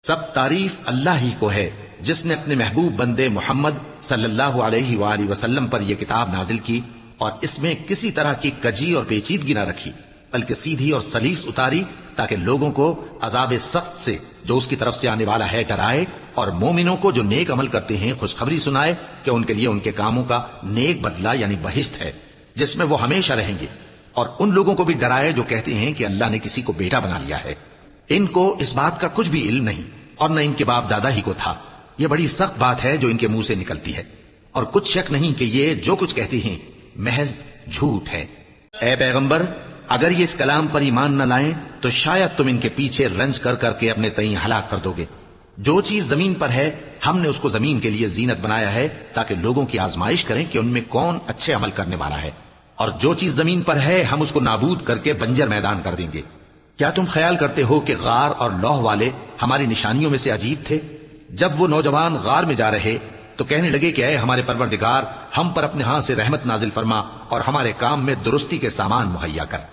سب تعریف اللہ ہی کو ہے جس نے اپنے محبوب بندے محمد صلی اللہ علیہ وآلہ وسلم پر یہ کتاب نازل کی اور اس میں کسی طرح کی کجی اور پیچیدگی نہ رکھی، بلکہ سیدھی اور سلیس اتاری تاکہ لوگوں کو عذاب سخت سے جو اس کی طرف سے آنے والا ہے ڈرائے، اور مومنوں کو جو نیک عمل کرتے ہیں خوشخبری سنائے کہ ان کے لیے ان کے کاموں کا نیک بدلہ یعنی بہشت ہے جس میں وہ ہمیشہ رہیں گے، اور ان لوگوں کو بھی ڈرائے جو کہتے ہیں کہ اللہ نے کسی کو بیٹا بنا لیا ہے۔ ان کو اس بات کا کچھ بھی علم نہیں اور نہ ان کے باپ دادا ہی کو تھا۔ یہ بڑی سخت بات ہے جو ان کے منہ سے نکلتی ہے، اور کچھ شک نہیں کہ یہ جو کچھ کہتے ہیں محض جھوٹ ہے۔ اے پیغمبر، اگر یہ اس کلام پر ایمان نہ لائیں تو شاید تم ان کے پیچھے رنج کر کر کے اپنے تئیں ہلاک کر دو گے۔ جو چیز زمین پر ہے ہم نے اس کو زمین کے لیے زینت بنایا ہے تاکہ لوگوں کی آزمائش کریں کہ ان میں کون اچھے عمل کرنے والا ہے، اور جو چیز زمین پر ہے ہم اس کو نابود کر کے بنجر میدان کر دیں گے۔ کیا تم خیال کرتے ہو کہ غار اور لوح والے ہماری نشانیوں میں سے عجیب تھے؟ جب وہ نوجوان غار میں جا رہے تو کہنے لگے کہ اے ہمارے پروردگار، ہم پر اپنے ہاں سے رحمت نازل فرما اور ہمارے کام میں درستی کے سامان مہیا کر۔